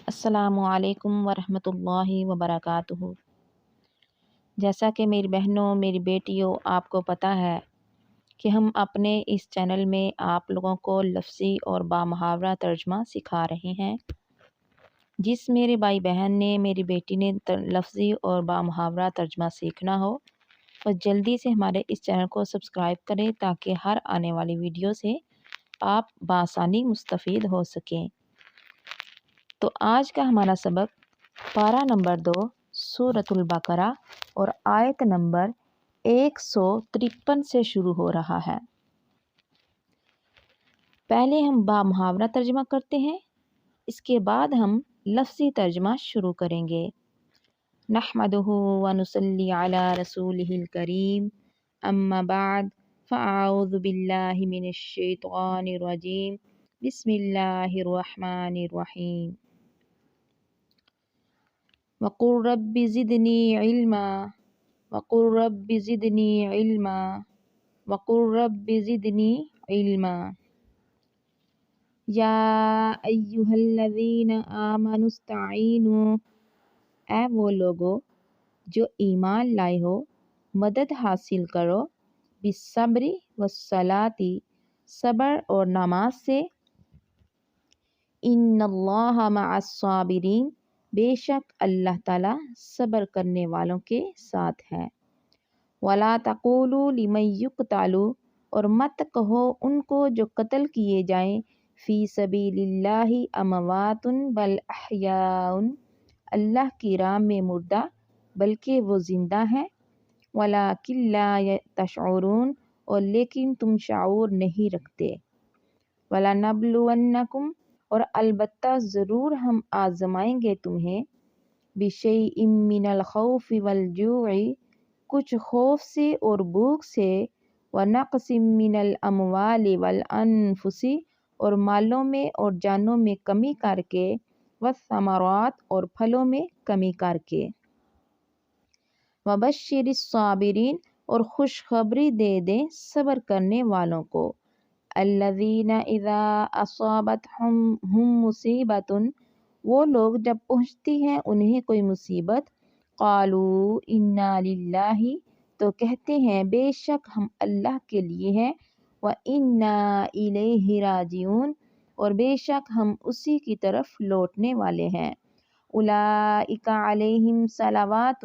السلام علیکم ورحمۃ اللہ وبرکاتہ۔ جیسا کہ میری بہنوں، میری بیٹیوں، آپ کو پتہ ہے کہ ہم اپنے اس چینل میں آپ لوگوں کو لفظی اور بامحاورہ ترجمہ سکھا رہے ہیں۔ جس میرے بھائی بہن نے، میری بیٹی نے لفظی اور بامحاورہ ترجمہ سیکھنا ہو وہ جلدی سے ہمارے اس چینل کو سبسکرائب کریں تاکہ ہر آنے والی ویڈیو سے آپ بآسانی مستفید ہو سکیں۔ تو آج کا ہمارا سبق پارہ نمبر 2 سورۃ البقرہ اور آیت نمبر 153 سے شروع ہو رہا ہے۔ پہلے ہم بامحاورہ ترجمہ کرتے ہیں، اس کے بعد ہم لفظی ترجمہ شروع کریں گے۔ نحمدہ ونصلی علی رسولہ الکریم، اما بعد فاعوذ باللہ من الشیطان الرجیم، بسم اللہ الرحمن الرحیم۔ وَقُلْ رَبِّ زِدْنِي عِلْمًا وَقُلْ رَبِّ زِدْنِي عِلْمًا وَقُلْ رَبِّ زِدْنِي عِلْمًا یا ایہا الذین آمنوا استعینوا، اے وہ لوگو جو ایمان لائے ہو، مدد حاصل کرو، بالصبر والصلاۃ، صبر اور نماز سے، ان اللہ مع الصابرین، بے شک اللہ تعالیٰ صبر کرنے والوں کے ساتھ ہے۔ وَلَا تَقُولُوا لِمَن يُقْتَلُ، اور مت کہو ان کو جو قتل کیے جائیں، فی سبیل اللہ اموات بل احیاء، اللہ کی راہ میں مردہ بلکہ وہ زندہ ہیں، وَلَٰكِن لَا تَشْعُرُونَ، اور لیکن تم شعور نہیں رکھتے۔ وَلَنَبْلُوَنَّکُمْ، اور البتہ ضرور ہم آزمائیں گے تمہیں، بِشَیْءٍ مِّنَ الْخَوْفِ وَالْجُوعِ، کچھ خوف سے اور بھوک سے، وَنَقْصٍ مِّنَ الْأَمْوَالِ وَالْأَنفُسِ، اور مالوں میں اور جانوں میں کمی کر کے، وَالثَّمَرَاتِ، اور پھلوں میں کمی کر کے۔ وَبَشِّرِ الصَّابِرِينَ، اور خوشخبری دے دیں صبر کرنے والوں کو۔ الَّذِينَ إِذَا أَصَابَتْهُم مُّصِیبَةٌ، وہ لوگ جب پہنچتی ہے انہیں کوئی مصیبت، قالوا انا للہ، تو کہتے ہیں بے شک ہم اللہ کے لیے ہیں، وَإِنَّا إِلَیْهِ راجعون، اور بے شک ہم اسی کی طرف لوٹنے والے ہیں۔ اولئک علیہم صلوات،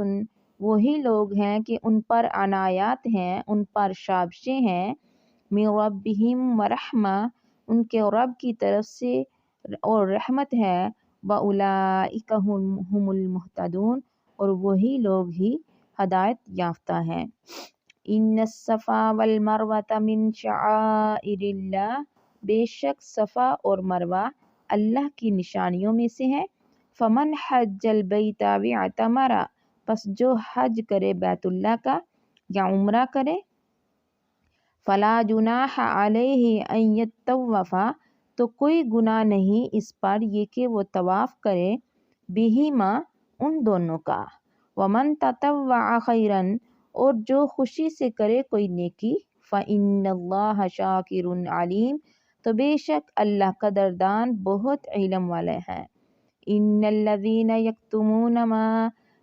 وہی لوگ ہیں کہ ان پر عنایات ہیں، ان پر شابشیں ہیں، من ربہم ورحمہ، ان کے رب کی طرف سے اور رحمت ہے، وَأُولَئِکَ هُمُ الْمُہْتَدُونَ، اور وہی لوگ ہی ہدایت یافتہ ہیں۔ ان الصفا والمروۃ من شعائر اللہ، بے شک صفا اور مروہ اللہ کی نشانیوں میں سے ہے۔ فمن حج البیت واعتمر، پس جو حج کرے بیت اللہ کا یا عمرہ کرے، فلا جناح علیہ ان یطوف، تو کوئی گناہ نہیں اس پر یہ کہ وہ طواف کرے، بہما، ان دونوں کا۔ ومن تطوع خیرا، اور جو خوشی سے کرے کوئی نیکی، فإن اللہ شاکر علیم، تو بے شک اللہ قدردان بہت علم والے ہیں۔ ان الذین یکتمون ما،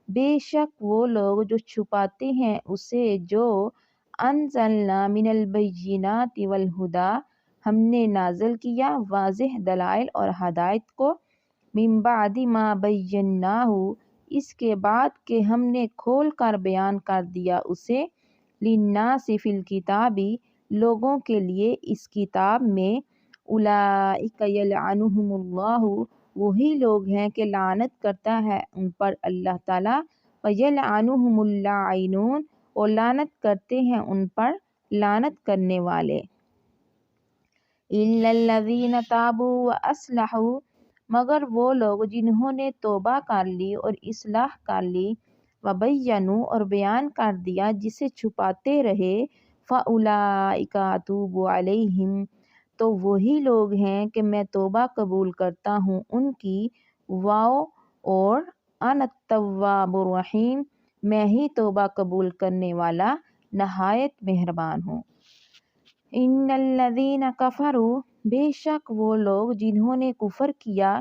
بے شک وہ لوگ جو چھپاتے ہیں اسے جو انزلنا من البینات والہدی، ہم نے نازل کیا واضح دلائل اور ہدایت کو، من بعد ما بیناہ، اس کے بعد کہ ہم نے کھول کر بیان کر دیا اسے، للناس فی الکتاب، لوگوں کے لیے اس کتاب میں، اولئک یلعنہم اللہ، وہی لوگ ہیں کہ لعنت کرتا ہے ان پر اللہ تعالیٰ، ویلعنہم اللاعنون، اور لعنت کرتے ہیں ان پر لعنت کرنے والے۔ الا الذین تابوا واصلحوا، مگر وہ لوگ جنہوں نے توبہ کر لی اور اصلاح کر لی، وبینوا، اور بیان کر دیا جسے چھپاتے رہے، فاولئک اتوب علیہم، تو وہی لوگ ہیں کہ میں توبہ قبول کرتا ہوں ان کی، اور انا التواب الرحیم، میں ہی توبہ قبول کرنے والا نہایت مہربان ہوں۔ ان الذین کفروا، بے شک وہ لوگ جنہوں نے کفر کیا،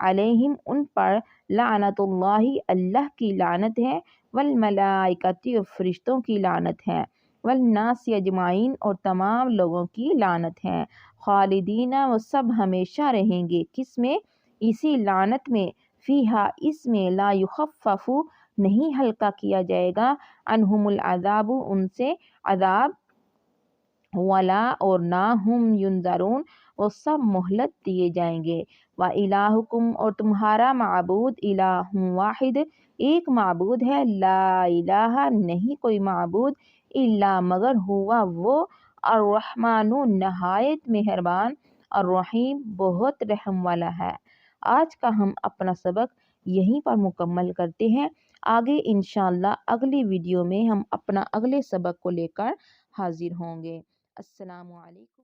علیہم ان پر لعنتُ اللہ اللہ کی لعنت ہے، والملائکۃ اور فرشتوں کی لعنت ہے، والناس اجمعین اور تمام لوگوں کی لعنت ہے، خالدین وہ سب ہمیشہ رہیں گے کس میں؟ اسی لعنت میں، فیہا اس میں، لا یخفف نہیں ہلکا کیا جائے گا، عنہم العذاب ان سے عذاب، ولا اور نہ ہم ینظرون وہ سب مہلت دیے جائیں گے، وَإِلَٰهُكُمْ اور تمہارا معبود الہ واحد ایک معبود ہے، لا الہ نہیں کوئی معبود، الا مگر ہوا وہ، الرحمن نہایت مہربان، الرحیم بہت رحم والا ہے۔ آج کا ہم اپنا سبق یہیں پر مکمل کرتے ہیں، آگے انشاءاللہ اگلی ویڈیو میں ہم اپنا اگلے سبق کو لے کر حاضر ہوں گے۔ السلام علیکم۔